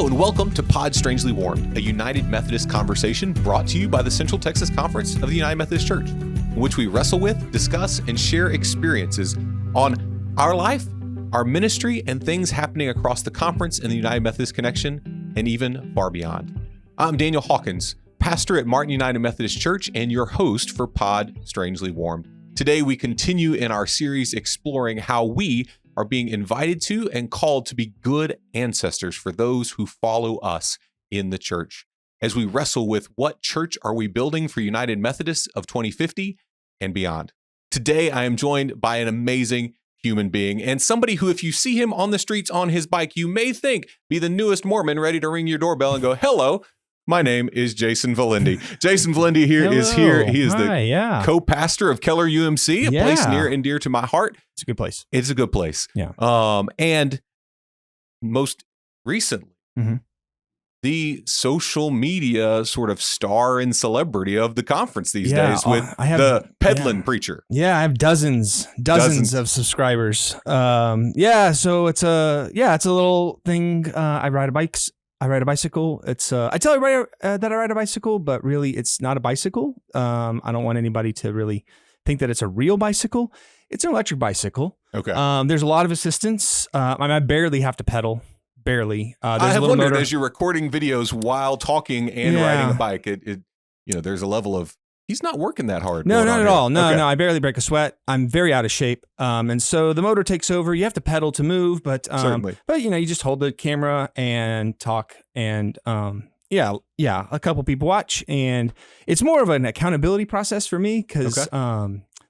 Hello and welcome to Pod Strangely Warmed, a United Methodist conversation brought to you by the Central Texas Conference of the United Methodist Church, in which we wrestle with, discuss, and share experiences on our life, our ministry, and things happening across the conference and the United Methodist Connection, and even far beyond. I'm Daniel Hawkins, pastor at Martin United Methodist Church and your host for Pod Strangely Warmed. Today we continue in our series exploring how we are being invited to and called to be good ancestors for those who follow us in the church, as we wrestle with what church are we building for United Methodists of 2050 and beyond. Today, I am joined by an amazing human being and somebody who, if you see him on the streets on his bike, you may think be the newest Mormon ready to ring your doorbell and go, "Hello, my name is Jason Valendy." Jason Valendy is here. He is the co-pastor of Keller UMC, a place near and dear to my heart. It's a good place. It's a good place. Yeah. And most recently, the social media sort of star and celebrity of the conference these days with the peddling preacher. Yeah, I have dozens of subscribers. So it's a little thing. I ride a bicycle. It's I tell everybody that I ride a bicycle, but really it's not a bicycle. I don't want anybody to really think that it's a real bicycle. It's an electric bicycle. Okay. There's a lot of assistance. I barely have to pedal. Barely. I have wondered as you're recording videos while talking and riding a bike, there's a level of he's not working that hard. No, not at all. No, I barely break a sweat. I'm very out of shape. And so the motor takes over. You have to pedal to move, but you just hold the camera and talk and a couple people watch, and it's more of an accountability process for me because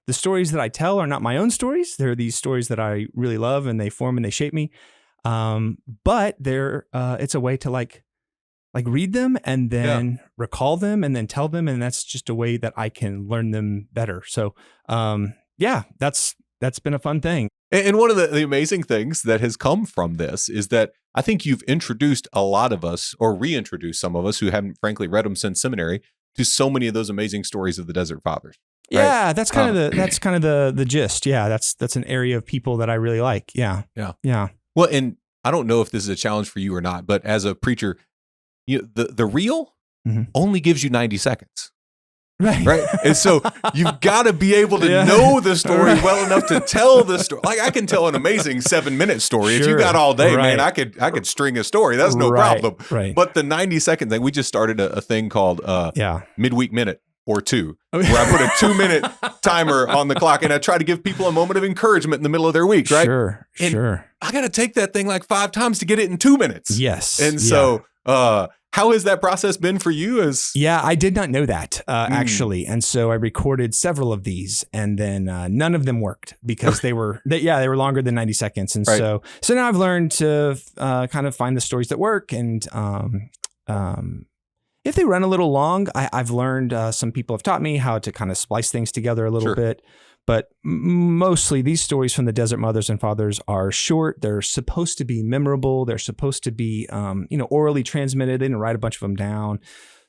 the stories that I tell are not my own stories. They're these stories that I really love, and they form and they shape me. But it's a way to like read them and then recall them and then tell them. And that's just a way that I can learn them better. So, that's been a fun thing. And one of the amazing things that has come from this is that I think you've introduced a lot of us, or reintroduced some of us who haven't frankly read them since seminary, to so many of those amazing stories of the Desert Fathers. Right? Yeah, that's kind of the gist. Yeah, that's an area of people that I really like. Yeah. Well, and I don't know if this is a challenge for you or not, but as a preacher, the reel only gives you 90 seconds. Right. And so you've got to be able to know the story well enough to tell the story. Like I can tell an amazing 7-minute story. If you got all day, man, I could string a story. That's no problem. Right. But the 90-second thing, we just started a thing called midweek minute or two, where I put a 2-minute timer on the clock and I try to give people a moment of encouragement in the middle of their week, right? Sure. I got to take that thing like 5 times to get it in 2 minutes. Yes. And so, how has that process been for you? I did not know that actually, and so I recorded several of these, and then none of them worked because they were longer than 90 seconds, and so now I've learned to kind of find the stories that work, and if they run a little long, I've learned some people have taught me how to kind of splice things together a little bit. But mostly these stories from the Desert Mothers and Fathers are short. They're supposed to be memorable. They're supposed to be, orally transmitted. They didn't write a bunch of them down.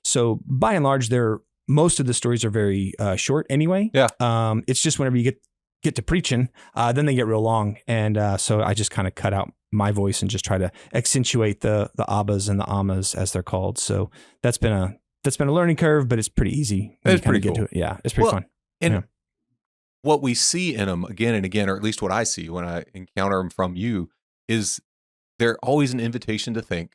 So by and large, most of the stories are very short anyway. Yeah. It's just whenever you get to preaching, then they get real long. And so I just kind of cut out my voice and just try to accentuate the abbas and the ammas as they're called. So that's been a learning curve, but it's pretty easy. It's pretty cool. Get to it. Yeah, it's pretty fun. And what we see in them again and again, or at least what I see when I encounter them from you, is they're always an invitation to think.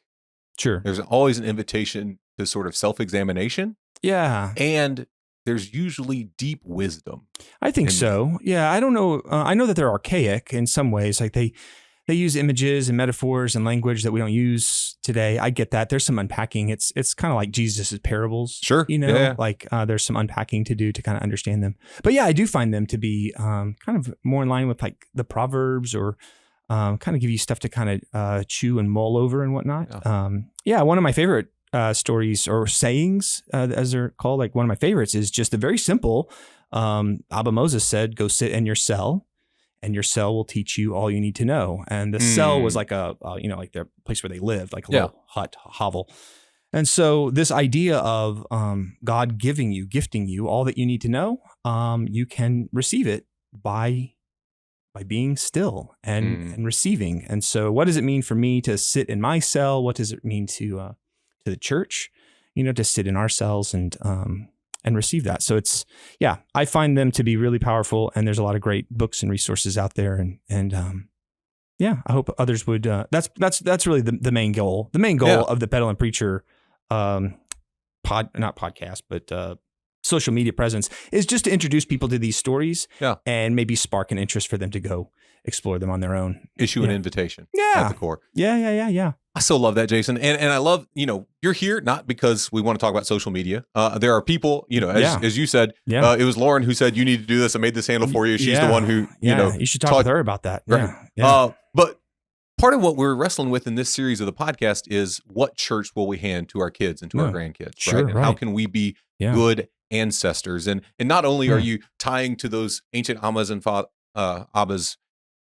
Sure. There's always an invitation to sort of self-examination. Yeah. And there's usually deep wisdom. I think so. Yeah. I don't know. I know that they're archaic in some ways. Like they use images and metaphors and language that we don't use today. I get that. There's some unpacking. It's kind of like Jesus's parables. Sure. Like there's some unpacking to do to kind of understand them. But yeah, I do find them to be kind of more in line with like the Proverbs, or kind of give you stuff to kind of chew and mull over and whatnot. One of my favorite stories or sayings, as they're called, like one of my favorites is just a very simple, Abba Moses said, "Go sit in your cell, and your cell will teach you all you need to know." And the cell was like like the place where they lived, like a little hut, hovel. And so this idea of God gifting you all that you need to know, you can receive it by by being still and receiving. And so what does it mean for me to sit in my cell? What does it mean to the church, to sit in our cells and receive that? So I find them to be really powerful, and there's a lot of great books and resources out there. And I hope others would, that's really the main goal. The main goal of the Pedal and Preacher, not podcast, but social media presence is just to introduce people to these stories and maybe spark an interest for them to go explore them on their own. Issue an invitation at the core. Yeah. I so love that, Jason. And I love, you're here not because we want to talk about social media. There are people, as you said, it was Lauren who said, you need to do this. I made this handle for you. She's the one who, you should talk with her about that. Right. Yeah. But part of what we're wrestling with in this series of the podcast is what church will we hand to our kids and to our grandkids, sure, right? And how can we be good ancestors? And not only are you tying to those ancient Ammas and Abbas,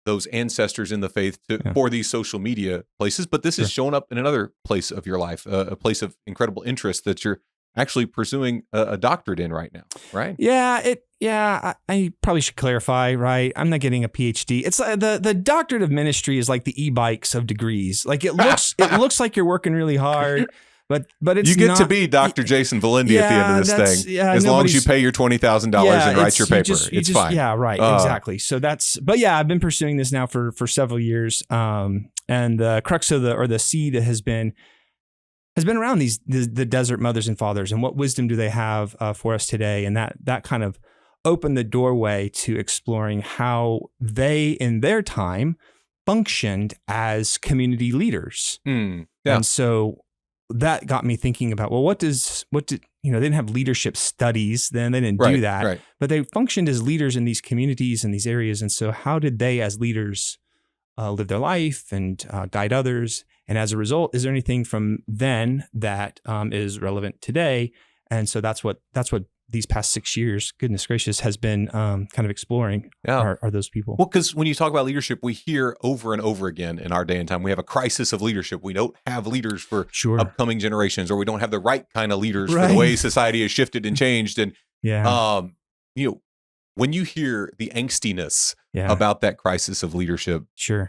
those ancestors in the faith for these social media places, but this is showing up in another place of your life, a place of incredible interest that you're actually pursuing a doctorate in right now, right? I probably should clarify, right? I'm not getting a PhD. It's the doctorate of ministry is like the e-bikes of degrees. Like it looks like you're working really hard, but it's you get not, to be Dr. Jason Valendy at the end of this thing. As long as you pay your $20,000 and write your paper, it's fine. Yeah, right. Exactly. So I've been pursuing this now for several years. And the crux of the seed has been around the desert mothers and fathers, and what wisdom do they have for us today? And that kind of opened the doorway to exploring how they in their time functioned as community leaders. And so that got me thinking about, well, what did they didn't have leadership studies then, they didn't do that, but they functioned as leaders in these communities and these areas. And so how did they as leaders live their life and guide others? And as a result, is there anything from then that is relevant today? And so that's what these past 6 years, goodness gracious, has been kind of exploring are those people. Well, because when you talk about leadership, we hear over and over again in our day and time, we have a crisis of leadership. We don't have leaders for upcoming generations, or we don't have the right kind of leaders for the way society has shifted and changed. And, when you hear the angstiness about that crisis of leadership,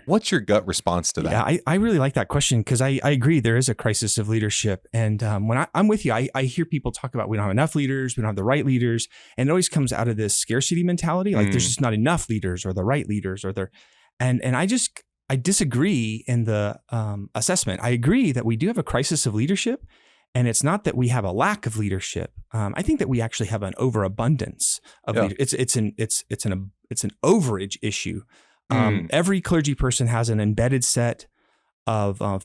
what's your gut response to that? Yeah, I really like that question, because I agree there is a crisis of leadership. And when I'm with you, I hear people talk about we don't have enough leaders, we don't have the right leaders. And it always comes out of this scarcity mentality, like there's just not enough leaders or the right leaders and I disagree in the assessment. I agree that we do have a crisis of leadership. And it's not that we have a lack of leadership. I think that we actually have an overabundance of leadership. It's an overage issue. Every clergy person has an embedded set of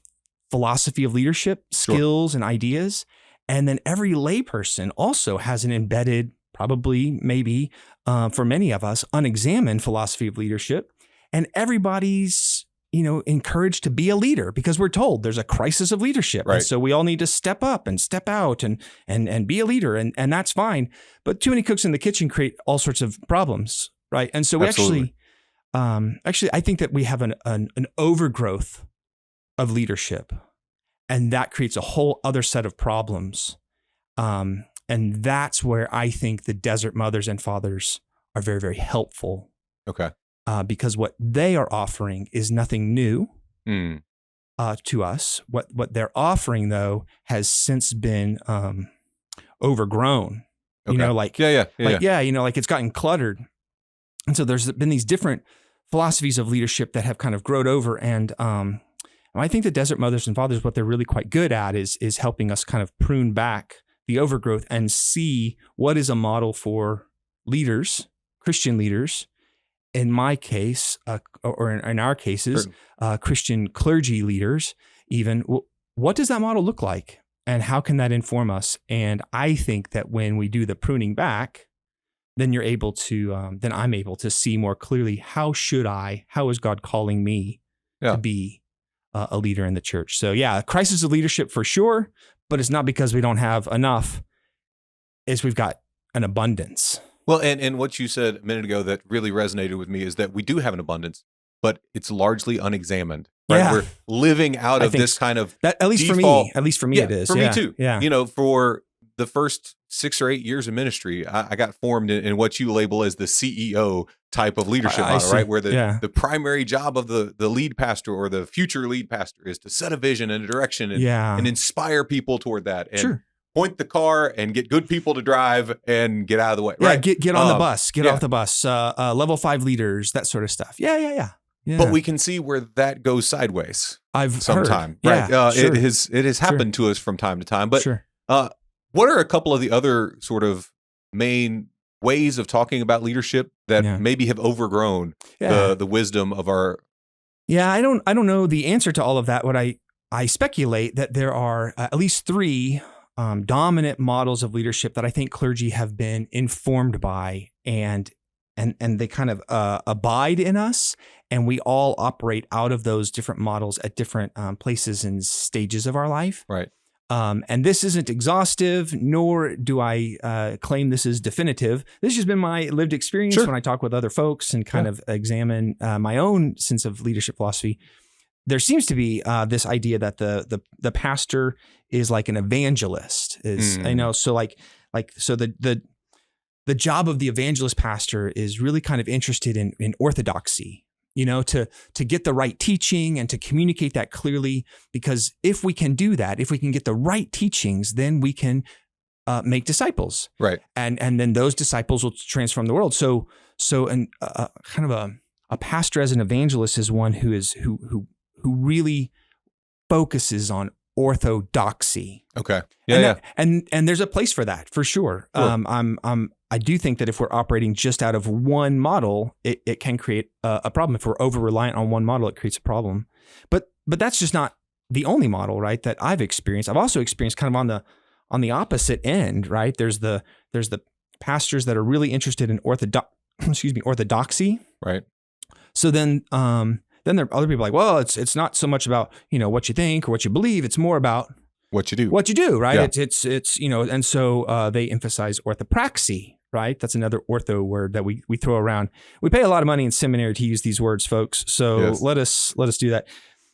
philosophy of leadership, skills and ideas. And then every layperson also has an embedded, probably, maybe, for many of us, unexamined philosophy of leadership. And everybody's encouraged to be a leader because we're told there's a crisis of leadership. Right. And so we all need to step up and step out and be a leader. And that's fine. But too many cooks in the kitchen create all sorts of problems. Right. And so we actually, I think that we have an overgrowth of leadership, and that creates a whole other set of problems. And that's where I think the desert mothers and fathers are very, very helpful. Okay. Because what they are offering is nothing new to us. What they're offering, though, has since been overgrown. Okay. It's gotten cluttered. And so there's been these different philosophies of leadership that have kind of grown over. And I think the desert mothers and fathers, what they're really quite good at is helping us kind of prune back the overgrowth and see what is a model for leaders, Christian leaders, in my case, or in our cases, Christian clergy leaders, even, what does that model look like? And how can that inform us? And I think that when we do the pruning back, then you're able to, then I'm able to see more clearly, how is God calling me to be a leader in the church? So a crisis of leadership for sure, but it's not because we don't have enough, it's we've got an abundance. Well, and what you said a minute ago that really resonated with me is that we do have an abundance, but it's largely unexamined. Right? Yeah. We're living out of this kind of that, at least default. for me, it is. For me too. Yeah. For the first 6 or 8 years of ministry, I got formed in what you label as the CEO type of leadership model, right? Where the primary job of the lead pastor or the future lead pastor is to set a vision and a direction and inspire people toward that. And point the car and get good people to drive and get out of the way. Right? Get on the bus, get off the bus, level 5 leaders, that sort of stuff. Yeah. But we can see where that goes sideways. I've sometime, heard. Right? It has happened to us from time to time. But what are a couple of the other sort of main ways of talking about leadership that maybe have overgrown the wisdom of our? Yeah, I don't know the answer to all of that. What I speculate that there are at least 3 dominant models of leadership that I think clergy have been informed by, and they kind of abide in us, and we all operate out of those different models at different places and stages of our life. Right. And this isn't exhaustive, nor do I claim this is definitive. This has been my lived experience when I talk with other folks and kind of examine my own sense of leadership philosophy. There seems to be this idea that the pastor is like an evangelist. So the job of the evangelist pastor is really kind of interested in orthodoxy, to get the right teaching and to communicate that clearly. Because if we can do that, if we can get the right teachings, then we can make disciples, right? And then those disciples will transform the world. So kind of a pastor as an evangelist is one who really focuses on orthodoxy. Okay. And there's a place for that for sure. I do think that if we're operating just out of one model, it can create a problem. If we're over reliant on one model, it creates a problem. But that's just not the only model, right? That I've experienced. I've also experienced kind of on the opposite end, right? There's the pastors that are really interested in orthodoxy. Right. So then there are other people like, well, it's not so much about, what you think or what you believe. It's more about what you do, right? Yeah. It's and so they emphasize orthopraxy, right? That's another ortho word that we throw around. We pay a lot of money in seminary to use these words, folks. So let us do that.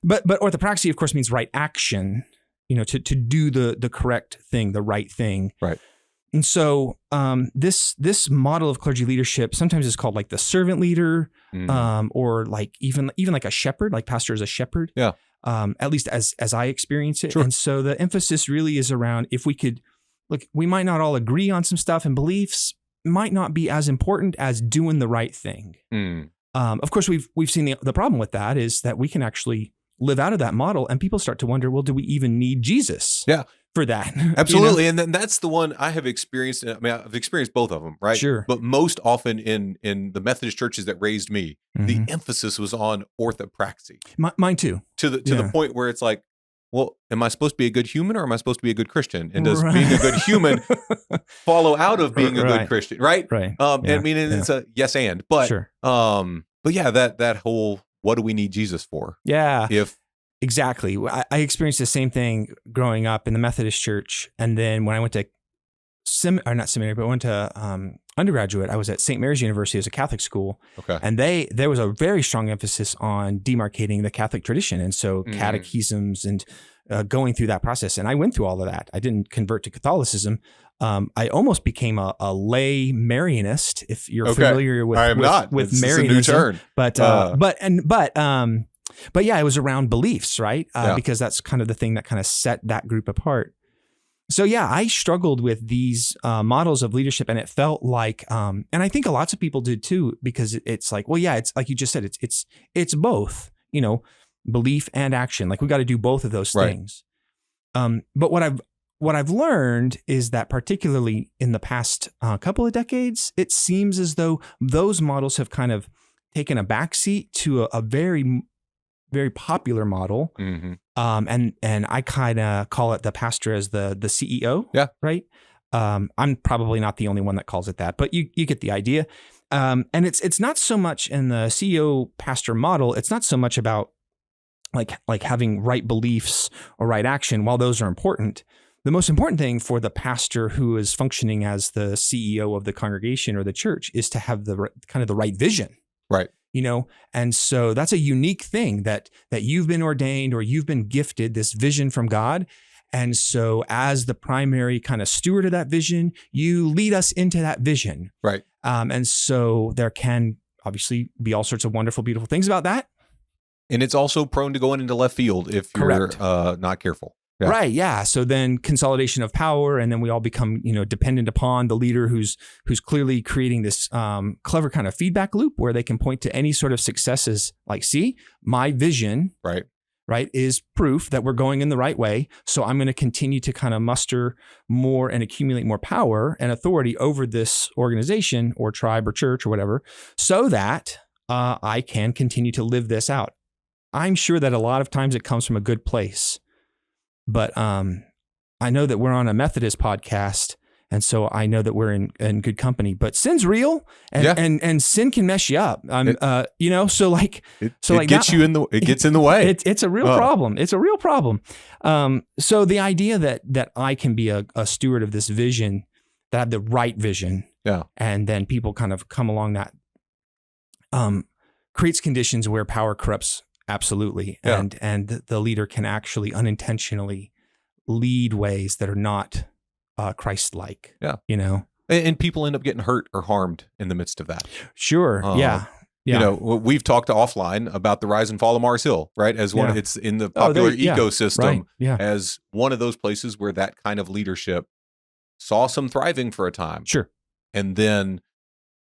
But orthopraxy, of course, means right action, to do the correct thing, the right thing. Right. And so this model of clergy leadership sometimes is called like the servant leader, or like even like a shepherd, like pastor is a shepherd. Yeah. At least as I experience it. Sure. And so the emphasis really is around, if we could, look, we might not all agree on some stuff, and beliefs might not be as important as doing the right thing. Of course, we've seen the problem with that is that we can actually live out of that model, and people start to wonder, well, do we even need Jesus? Yeah. For that. Absolutely. And then that's the one I have experienced. I mean, I've experienced both of them, right? Sure. But most often in the Methodist churches that raised me, the emphasis was on orthopraxy. Mine too. To the point where it's like, well, am I supposed to be a good human or am I supposed to be a good Christian? And does being a good human follow out of being a good Christian? Right. Right. I mean, it's a yes and, but, but yeah, that whole, what do we need Jesus for? Yeah. Exactly. I experienced the same thing growing up in the Methodist church. And then when I went to undergraduate, I was at St. Mary's University as a Catholic school. Okay. And there was a very strong emphasis on demarcating the Catholic tradition. And so catechisms and going through that process. And I went through all of that. I didn't convert to Catholicism. I almost became a lay Marianist, if you're familiar with Marianism. It's a new turn. But yeah, it was around beliefs, right? Because that's kind of the thing that kind of set that group apart. So yeah, I struggled with these models of leadership, and it felt like, and I think lots of people did too, because it's like, well, yeah, it's like you just said, it's both, belief and action. Like we got to do both of those things. But what I've learned is that particularly in the past couple of decades, it seems as though those models have kind of taken a backseat to a very, very popular model. And I kind of call it the pastor as the CEO. Yeah. Right. I'm probably not the only one that calls it that, but you get the idea. And it's not so much in the CEO pastor model. It's not so much about like having right beliefs or right action. While those are important, the most important thing for the pastor who is functioning as the CEO of the congregation or the church is to have the kind of the right vision. Right. And so that's a unique thing that you've been ordained or you've been gifted this vision from God. And so as the primary kind of steward of that vision, you lead us into that vision. Right. And so there can obviously be all sorts of wonderful, beautiful things about that. And it's also prone to going into left field if you're not careful. Yeah. Right. Yeah. So then consolidation of power, and then we all become, dependent upon the leader who's clearly creating this clever kind of feedback loop where they can point to any sort of successes like, see, my vision, right, is proof that we're going in the right way. So I'm going to continue to kind of muster more and accumulate more power and authority over this organization or tribe or church or whatever, so that I can continue to live this out. I'm sure that a lot of times it comes from a good place. But I know that we're on a Methodist podcast, and so I know that we're in good company. But sin's real, and sin can mess you up. It gets in the way. It's a real problem. It's a real problem. So the idea that I can be a steward of this vision, that I have the right vision, and then people kind of come along that, creates conditions where power corrupts. Absolutely. And the leader can actually unintentionally lead ways that are not Christ-like. Yeah. And people end up getting hurt or harmed in the midst of that. Sure. Yeah. We've talked offline about the rise and fall of Mars Hill, right? As one, it's in the popular ecosystem as one of those places where that kind of leadership saw some thriving for a time. Sure. And then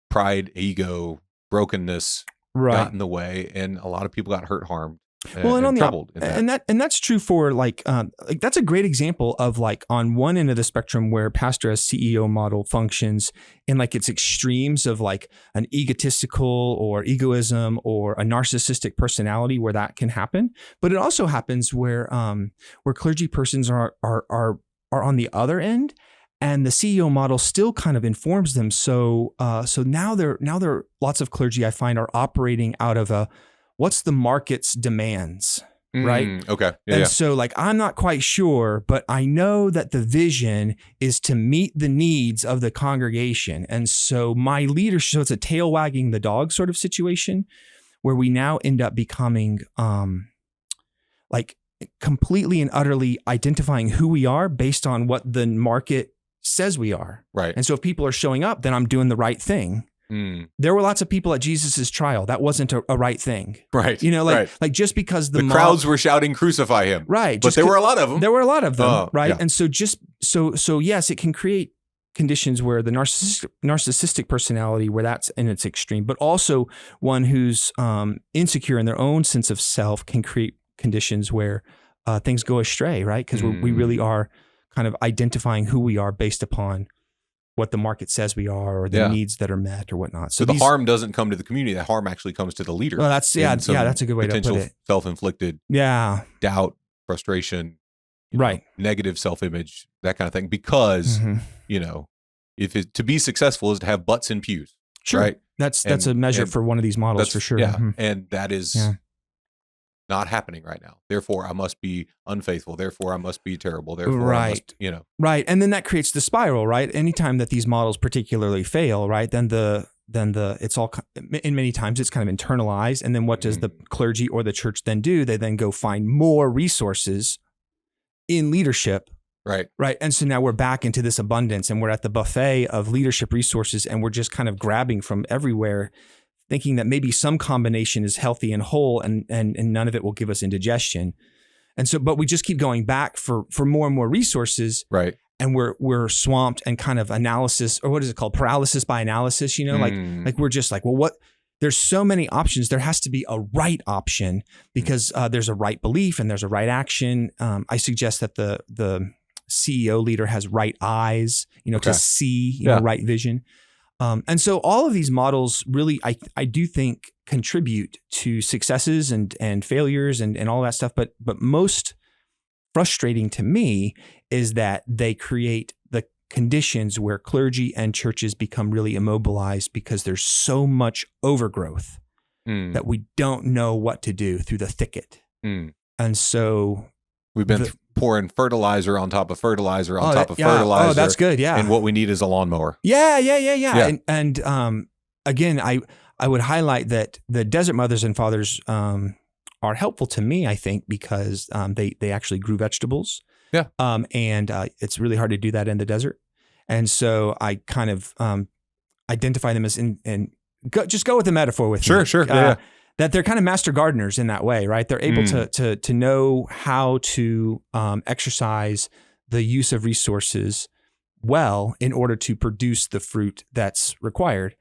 pride, ego, brokenness, got in the way, and a lot of people got hurt, harmed, and troubled. And that's true for that's a great example of on one end of the spectrum where pastor as CEO model functions in its extremes of an egotistical or egoism or a narcissistic personality where that can happen. But it also happens where clergy persons are on the other end. And the CEO model still kind of informs them. So now there are lots of clergy I find are operating out of what's the market's demands, right? Okay. So I'm not quite sure, but I know that the vision is to meet the needs of the congregation. And so my leadership, so it's a tail wagging the dog sort of situation where we now end up becoming completely and utterly identifying who we are based on what the market says we are. Right. And so if people are showing up, then I'm doing the right thing. There were lots of people at Jesus's trial. That wasn't a right thing. Right. Just because the crowds were shouting, crucify him. Right. But there were a lot of them. There were a lot of them. Right. Yeah. And so so yes, it can create conditions where the narcissistic personality, where that's in its extreme, but also one who's insecure in their own sense of self can create conditions where things go astray, right? Because we really are kind of identifying who we are based upon what the market says we are, or the needs that are met or whatnot. So the harm doesn't come to the community. The harm actually comes to the leader. Well, that's that's a good way to put it. Self-inflicted doubt, frustration, negative self-image, that kind of thing. Because, to be successful is to have butts in pews. Sure. Right? That's a measure for one of these models for sure. Yeah. And that is not happening right now. Therefore, I must be unfaithful. Therefore, I must be terrible. Therefore, I must, Right. And then that creates the spiral, right? Anytime that these models particularly fail, right, then it's all, in many times it's kind of internalized. And then what does the clergy or the church then do? They then go find more resources in leadership. Right. Right. And so now we're back into this abundance, and we're at the buffet of leadership resources, and we're just kind of grabbing from everywhere, thinking that maybe some combination is healthy and whole, and none of it will give us indigestion. And so, but we just keep going back for more and more resources. Right. And we're swamped and kind of analysis, or what is it called? Paralysis by analysis, like we're just like, well, what, there's so many options. There has to be a right option because there's a right belief and there's a right action. I suggest that the CEO leader has right eyes, to see, right vision. And so all of these models really, I do think, contribute to successes and failures and all that stuff. But most frustrating to me is that they create the conditions where clergy and churches become really immobilized because there's so much overgrowth that we don't know what to do through the thicket. And so we've been pouring fertilizer on top of fertilizer on top of fertilizer. Oh, that's good. Yeah. And what we need is a lawnmower. Yeah. And again, I would highlight that the Desert Mothers and Fathers are helpful to me, I think, because they actually grew vegetables. Yeah. And it's really hard to do that in the desert. And so I kind of identify them as just go with the metaphor with me. Sure. That they're kind of master gardeners in that way, right? They're able to know how to exercise the use of resources well in order to produce the fruit that's required.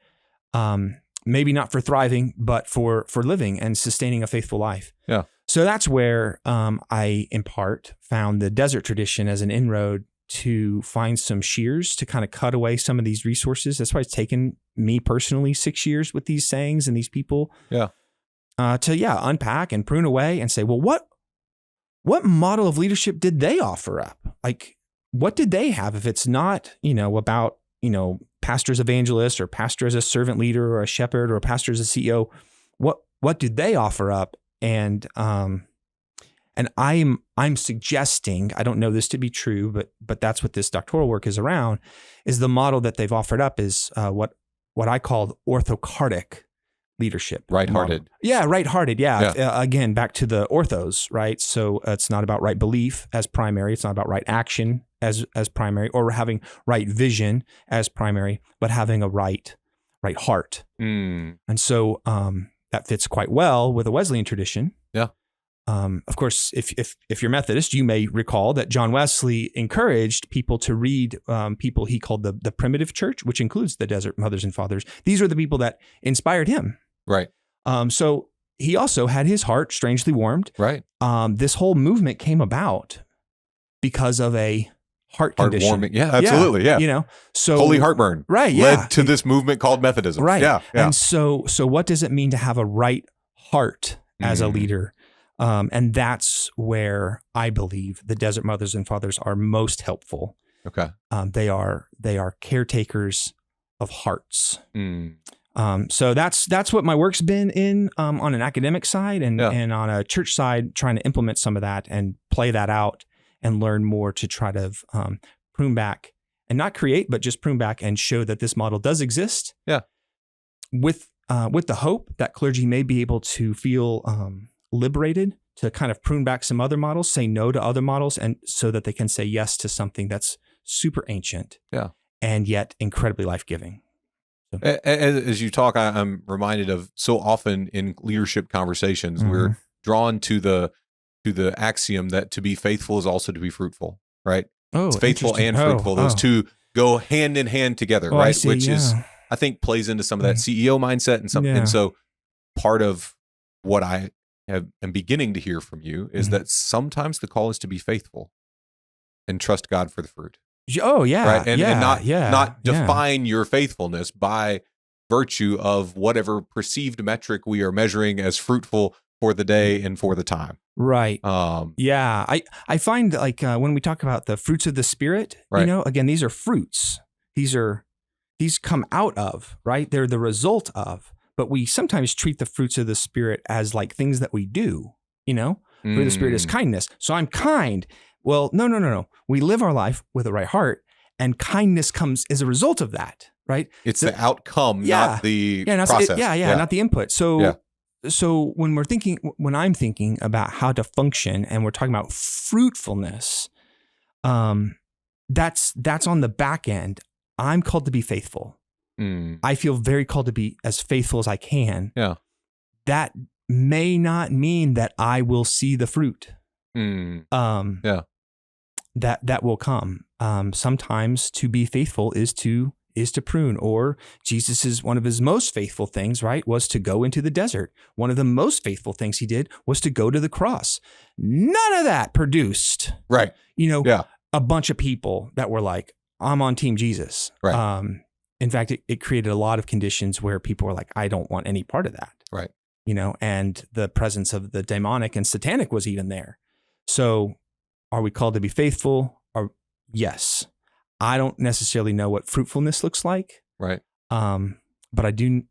Maybe not for thriving, but for living and sustaining a faithful life. Yeah. So that's where I, in part, found the desert tradition as an inroad to find some shears to kind of cut away some of these resources. That's why it's taken me personally 6 years with these sayings and these people. Yeah. To unpack and prune away and say, well, what model of leadership did they offer up? Like, what did they have if it's not, about, pastor as evangelist or pastor as a servant leader or a shepherd or a pastor as a CEO? What did they offer up? And I'm suggesting, I don't know this to be true, but that's what this doctoral work is around, is the model that they've offered up is what I call orthocardic leadership. Right-hearted. Yeah, right-hearted. Yeah. Again, back to the orthos, right? So it's not about right belief as primary. It's not about right action as primary, or having right vision as primary, but having a right heart. And so that fits quite well with the Wesleyan tradition. Yeah. Of course, if you're Methodist, you may recall that John Wesley encouraged people to read people he called the primitive church, which includes the desert mothers and fathers. These were the people that inspired him. Right. So he also had his heart strangely warmed. Right. This whole movement came about because of a heart condition. Heartwarming. Yeah, absolutely. Yeah. So holy heartburn. Right. Yeah. Led to this movement called Methodism. Right. Yeah. And so what does it mean to have a right heart as a leader? And that's where I believe the desert mothers and fathers are most helpful. Okay. They are caretakers of hearts. So that's what my work's been in on an academic side and on a church side, trying to implement some of that and play that out and learn more to try to prune back and not create, but just prune back and show that this model does exist. Yeah. With the hope that clergy may be able to feel liberated to kind of prune back some other models, say no to other models, and so that they can say yes to something that's super ancient, and yet incredibly life-giving. So. As you talk, I'm reminded of so often in leadership conversations, we're drawn to the axiom that to be faithful is also to be fruitful, right? Oh, it's faithful and fruitful; those two go hand in hand together, right? Which is, I think, plays into some of that CEO mindset and something. And so, part of what I am beginning to hear from you is that sometimes the call is to be faithful and trust God for the fruit. Oh yeah, right, and not define your faithfulness by virtue of whatever perceived metric we are measuring as fruitful for the day and for the time. Right. I find like when we talk about the fruits of the Spirit, again, these are fruits. These come out of, right? They're the result of. But we sometimes treat the fruits of the Spirit as like things that we do, Fruit of the Spirit is kindness. So I'm kind. Well, no. We live our life with a right heart, and kindness comes as a result of that, right? It's the outcome, not the process. Not the input. So when I'm thinking about how to function, and we're talking about fruitfulness, that's on the back end. I'm called to be faithful. I feel very called to be as faithful as I can. Yeah. That may not mean that I will see the fruit. That will come. Sometimes to be faithful is to prune, or Jesus is one of his most faithful things, right? Was to go into the desert. One of the most faithful things he did was to go to the cross. None of that produced, right? A bunch of people that were like, I'm on team Jesus. Right. In fact, it created a lot of conditions where people were like, I don't want any part of that. Right. And the presence of the demonic and satanic was even there. So are we called to be faithful? Yes. I don't necessarily know what fruitfulness looks like. Right. But I do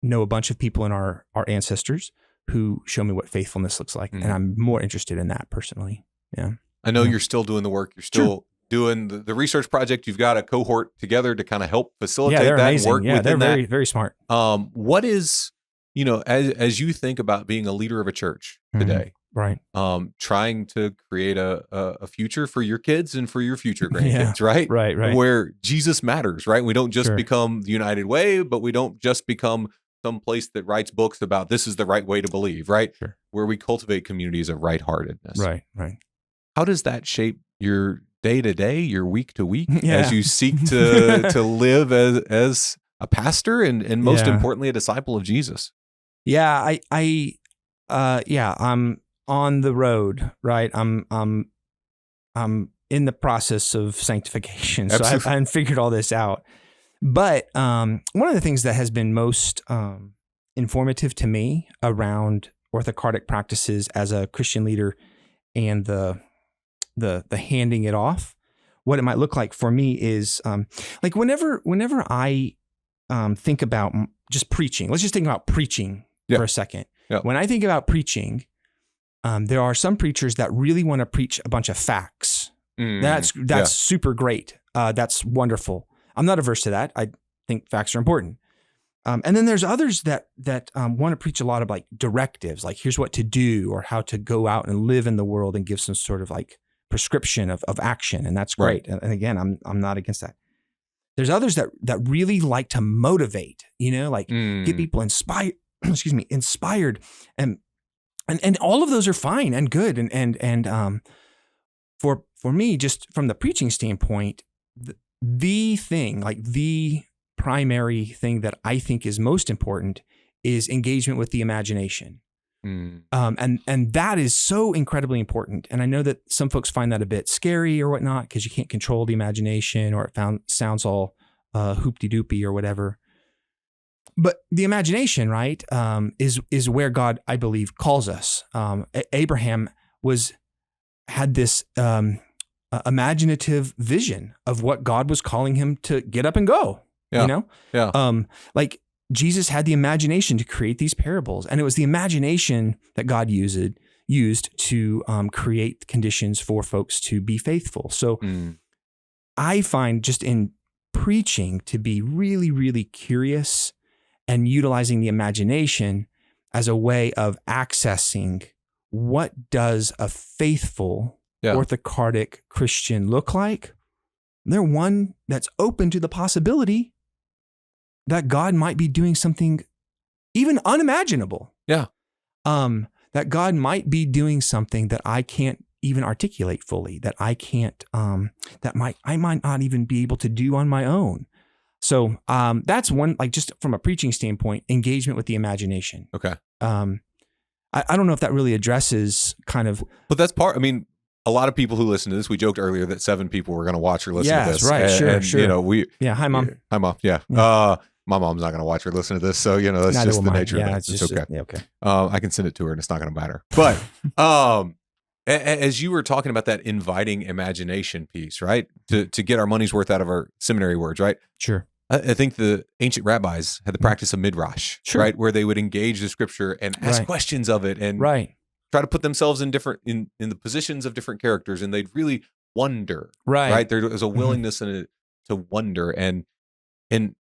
know a bunch of people in our ancestors who show me what faithfulness looks like. And I'm more interested in that personally. Yeah. I know you're still doing the work. You're still doing the research project. You've got a cohort together to kind of help facilitate that amazing. Work within they're very, that. very smart. What is, as you think about being a leader of a church today, Right. Trying to create a future for your kids and for your future grandkids, right? Right. Where Jesus matters, right? We don't just Sure. become the United Way, but we don't just become some place that writes books about this is the right way to believe, right? Sure. Where we cultivate communities of right-heartedness. Right. How does that shape your day to day, your week to week, Yeah. as you seek to live as a pastor and most importantly, a disciple of Jesus? Yeah, I'm on the road, right? I'm in the process of sanctification, so I haven't figured all this out. But one of the things that has been most informative to me around orthocardic practices as a Christian leader and the handing it off, what it might look like for me is like whenever I think about just preaching, let's just think about preaching for a second. Yeah. When I think about preaching, there are some preachers that really want to preach a bunch of facts. That's super great. That's wonderful. I'm not averse to that. I think facts are important. And then there's others that want to preach a lot of like directives, like here's what to do or how to go out and live in the world and give some sort of like prescription of action. And that's great. Right. And again, I'm not against that. There's others that really like to motivate, like get people inspired, and all of those are fine and good. And for me, just from the preaching standpoint, the thing, like the primary thing that I think is most important is engagement with the imagination. And that is so incredibly important. And I know that some folks find that a bit scary or whatnot because you can't control the imagination or it sounds all hoopty-doopy or whatever. But the imagination, right, is where God, I believe, calls us. Abraham had this imaginative vision of what God was calling him to get up and go. Yeah. Like Jesus had the imagination to create these parables, and it was the imagination that God used to create conditions for folks to be faithful. So I find just in preaching to be really, really curious and utilizing the imagination as a way of accessing what does a faithful orthocardic Christian look like. They're one that's open to the possibility that God might be doing something even unimaginable. Yeah. That God might be doing something that I can't even articulate fully, that I can't, I might not even be able to do on my own. So that's one, like just from a preaching standpoint, engagement with the imagination. Okay. I don't know if that really addresses kind of. But that's a lot of people who listen to this, we joked earlier that 7 people were going to watch or listen to this. Right. And, sure. Hi, Mom. Hi, Mom. Yeah. My mom's not going to watch or listen to this. So, that's Neither just the will nature mine. of it. It's okay. Yeah, okay. I can send it to her and it's not going to matter. But as you were talking about that inviting imagination piece, right? To get our money's worth out of our seminary words, right? Sure. I think the ancient rabbis had the practice of midrash, right? Where they would engage the scripture and ask questions of it and try to put themselves in the positions of different characters, and they'd really wonder, right? There was a willingness to wonder, and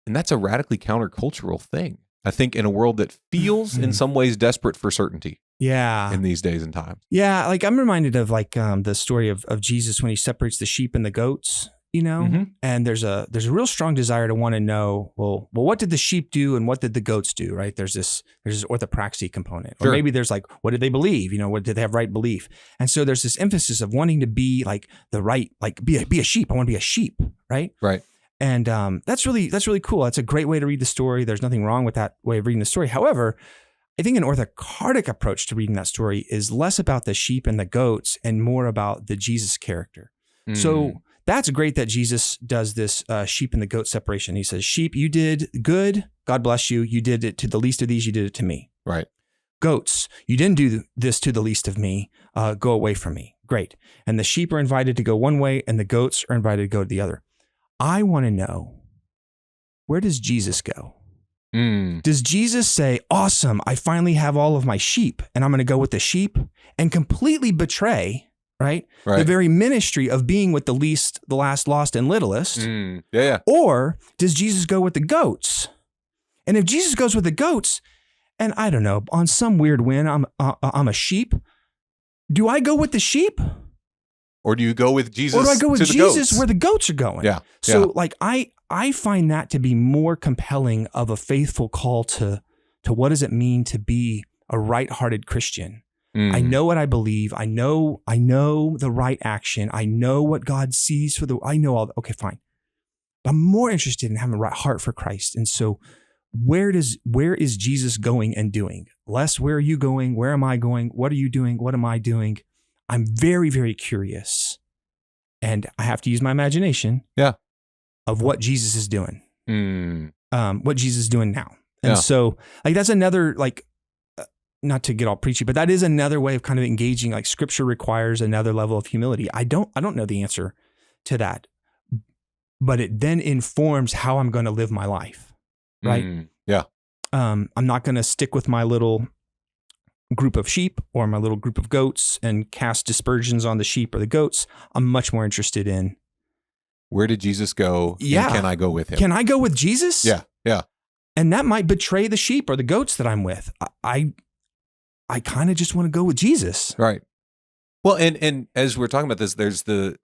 that's a radically countercultural thing. I think in a world that feels in some ways desperate for certainty. Yeah. In these days and times. Yeah. Like I'm reminded of the story of Jesus when he separates the sheep and the goats, and there's a real strong desire to want to know, well, what did the sheep do and what did the goats do? Right. There's this orthopraxy component, or maybe there's like, what did they believe? What did they have right belief? And so there's this emphasis of wanting to be like the right, like be a sheep. I want to be a sheep. Right. Right. And that's really cool. That's a great way to read the story. There's nothing wrong with that way of reading the story. However, I think an orthocardic approach to reading that story is less about the sheep and the goats and more about the Jesus character. So that's great that Jesus does this sheep and the goat separation. He says, sheep, you did good. God bless you. You did it to the least of these. You did it to me. Right. Goats, you didn't do this to the least of me. Go away from me. Great. And the sheep are invited to go one way and the goats are invited to go to the other. I want to know, where does Jesus go? Does Jesus say, awesome, I finally have all of my sheep and I'm going to go with the sheep, and completely betray, right? The very ministry of being with the least, the last, lost, and littlest? Or does Jesus go with the goats? And if Jesus goes with the goats, and I don't know, on some weird whim, I'm a sheep, do I go with the sheep? Or do you go with Jesus? Or do I go with to the Jesus goats? where the goats are going? Yeah. So like I find that to be more compelling of a faithful call to what does it mean to be a right-hearted Christian? I know what I believe. I know the right action. I know what God sees I know all that. Okay, fine. But I'm more interested in having a right heart for Christ. And so where is Jesus going and doing? Less, where are you going? Where am I going? What are you doing? What am I doing? I'm very, very curious. And I have to use my imagination of what Jesus is doing, what Jesus is doing now. And so like, that's another, like, not to get all preachy, but that is another way of kind of engaging. Like Scripture requires another level of humility. I don't know the answer to that, but it then informs how I'm going to live my life. Right. I'm not going to stick with my little group of sheep or my little group of goats and cast dispersions on the sheep or the goats. I'm much more interested in, where did Jesus go? Yeah. And can I go with him? Can I go with Jesus? Yeah. Yeah. And that might betray the sheep or the goats that I'm with. I kind of just want to go with Jesus. Right. Well, and as we're talking about this, there's the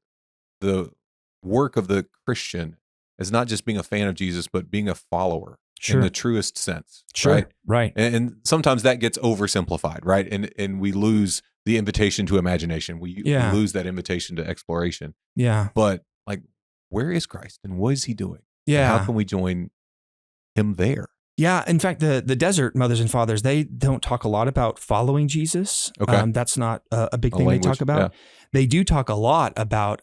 work of the Christian is not just being a fan of Jesus, but being a follower in the truest sense. Sure. Right. And sometimes that gets oversimplified, right? And we lose the invitation to imagination. We lose that invitation to exploration. Yeah. But like, where is Christ and what is he doing? Yeah. And how can we join him there? Yeah. In fact, the desert mothers and fathers, they don't talk a lot about following Jesus. Okay. That's not a big thing they talk about. Yeah. They do talk a lot about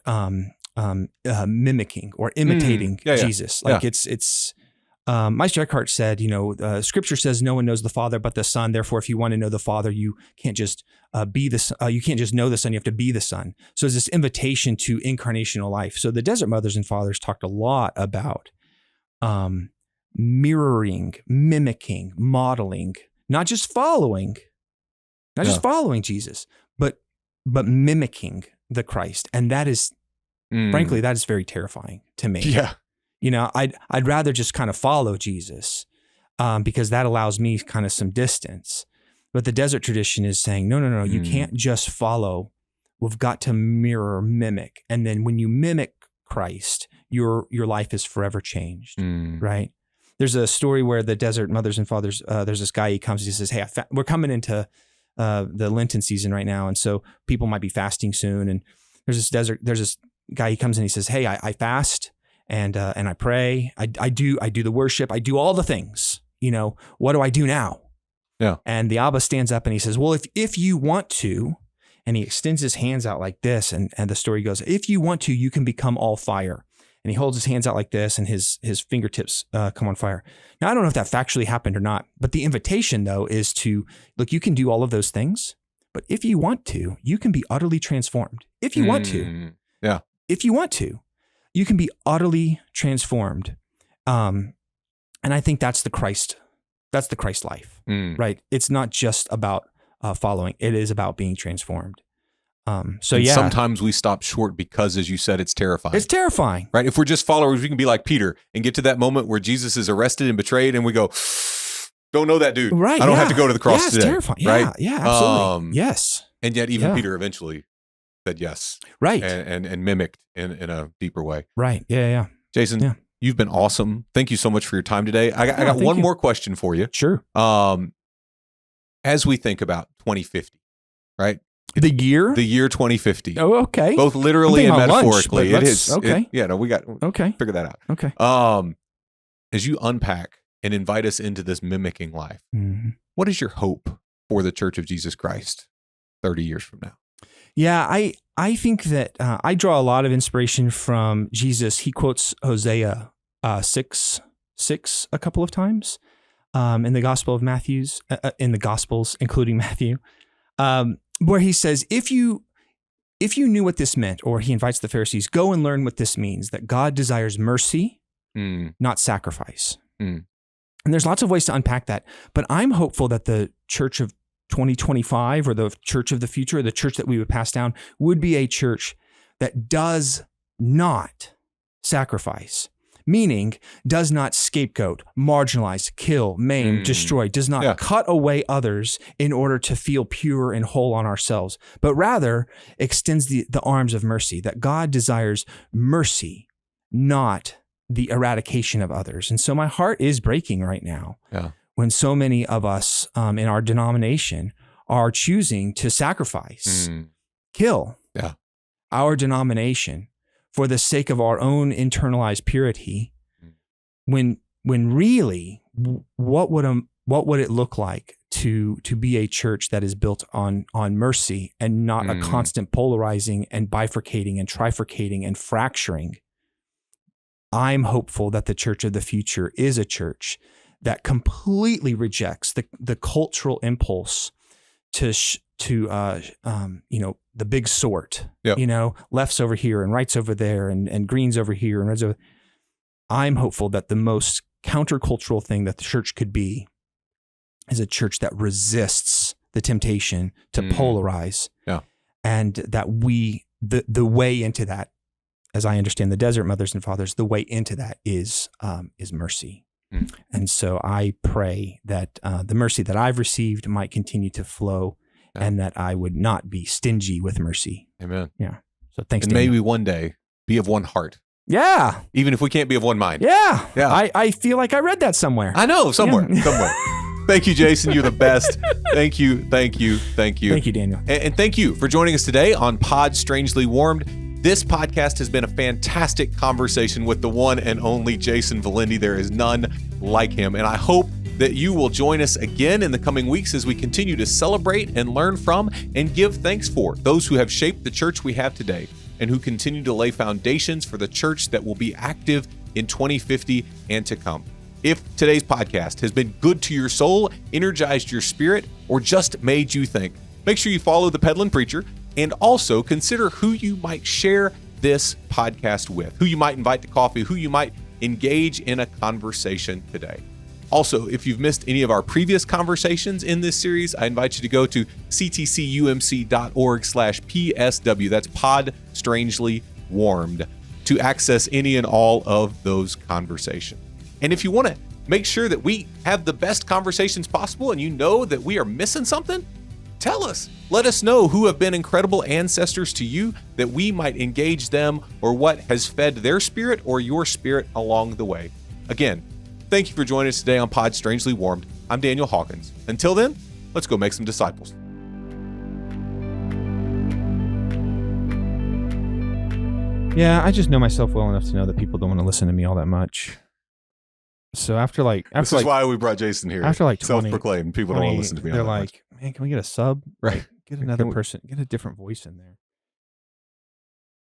mimicking or imitating Jesus. Like it's Meister Eckhart said, Scripture says no one knows the Father but the Son. Therefore, if you want to know the Father, you can't just you can't just know the Son. You have to be the Son. So it's this invitation to incarnational life. So the desert mothers and fathers talked a lot about mirroring, mimicking, modeling, not just following Jesus, but mimicking the Christ. And that is, frankly, that is very terrifying to me. Yeah. I'd rather just kind of follow Jesus because that allows me kind of some distance. But the desert tradition is saying, no, you can't just follow. We've got to mirror, mimic. And then when you mimic Christ, your life is forever changed, right? There's a story where the desert mothers and fathers, there's this guy, he comes, he says, hey, we're coming into the Lenten season right now. And so people might be fasting soon. And there's this guy, he comes in, he says, hey, I fast and I pray. I do the worship. I do all the things, what do I do now? Yeah. And the Abba stands up and he says, well, if you want to, and he extends his hands out like this. And the story goes, if you want to, you can become all fire. And he holds his hands out like this and his fingertips come on fire. Now, I don't know if that factually happened or not, but the invitation though is to, look, you can do all of those things, but if you want to, you can be utterly transformed. If you want to. Yeah. If you want to, you can be utterly transformed. And I think that's the Christ life, right? It's not just about following. It is about being transformed. Sometimes we stop short because, as you said, it's terrifying. It's terrifying. Right? If we're just followers, we can be like Peter and get to that moment where Jesus is arrested and betrayed and we go, don't know that dude. Right. I don't have to go to the cross today. It's terrifying. Right? Yeah, absolutely. Yes. And yet even Peter eventually said yes. Right. And mimicked in a deeper way. Right. Yeah. Jason, you've been awesome. Thank you so much for your time today. I got one more question for you. Sure. As we think about 2050, right? The year 2050. Oh, okay. Both literally and metaphorically. Lunch, it is. Okay. We got figure that out. Okay. As you unpack and invite us into this mimicking life, what is your hope for the Church of Jesus Christ 30 years from now? Yeah, I think that I draw a lot of inspiration from Jesus. He quotes Hosea 6:6 a couple of times in the Gospel of Matthew's, in the Gospels, including Matthew, where he says, if you knew what this meant, or he invites the Pharisees, go and learn what this means, that God desires mercy, not sacrifice. And there's lots of ways to unpack that, but I'm hopeful that the church of 2025 or the church of the future, or the church that we would pass down, would be a church that does not sacrifice, meaning does not scapegoat, marginalize, kill, maim, destroy, does not cut away others in order to feel pure and whole on ourselves, but rather extends the arms of mercy, that God desires mercy, not the eradication of others. And so my heart is breaking right now when so many of us in our denomination are choosing to sacrifice, kill our denomination for the sake of our own internalized purity, when really, what would it look like to be a church that is built on mercy and not a constant polarizing and bifurcating and trifurcating and fracturing? I'm hopeful that the church of the future is a church that completely rejects the cultural impulse to the big sort, left's over here and right's over there and green's over here and red's over. I'm hopeful that the most countercultural thing that the church could be is a church that resists the temptation to polarize, and that the way into that, as I understand the Desert Mothers and Fathers, the way into that is mercy. And so I pray that the mercy that I've received might continue to flow, and that I would not be stingy with mercy. Amen. Yeah. So thanks. And may we one day be of one heart. Yeah. Even if we can't be of one mind. Yeah. I feel like I read that somewhere. I know, somewhere. Thank you, Jason. You're the best. Thank you. Thank you, Daniel. And thank you for joining us today on Pod Strangely Warmed. This podcast has been a fantastic conversation with the one and only Jason Valendy. There is none like him. And I hope that you will join us again in the coming weeks as we continue to celebrate and learn from and give thanks for those who have shaped the church we have today and who continue to lay foundations for the church that will be active in 2050 and to come. If today's podcast has been good to your soul, energized your spirit, or just made you think, make sure you follow the Peddling Preacher and also consider who you might share this podcast with, who you might invite to coffee, who you might engage in a conversation today. Also, if you've missed any of our previous conversations in this series, I invite you to go to ctcumc.org/PSW. That's Pod Strangely Warmed, to access any and all of those conversations. And if you want to make sure that we have the best conversations possible and you know that we are missing something, tell us. Let us know who have been incredible ancestors to you that we might engage them, or what has fed their spirit or your spirit along the way. Again, thank you for joining us today on Pod Strangely Warmed. I'm Daniel Hawkins. Until then, let's go make some disciples. Yeah, I just know myself well enough to know that people don't want to listen to me all that much. So after this is why we brought Jason here. After 20, self-proclaimed, people don't want to listen to me. They're like, man, can we get a sub? Right. Get another person, get a different voice in there.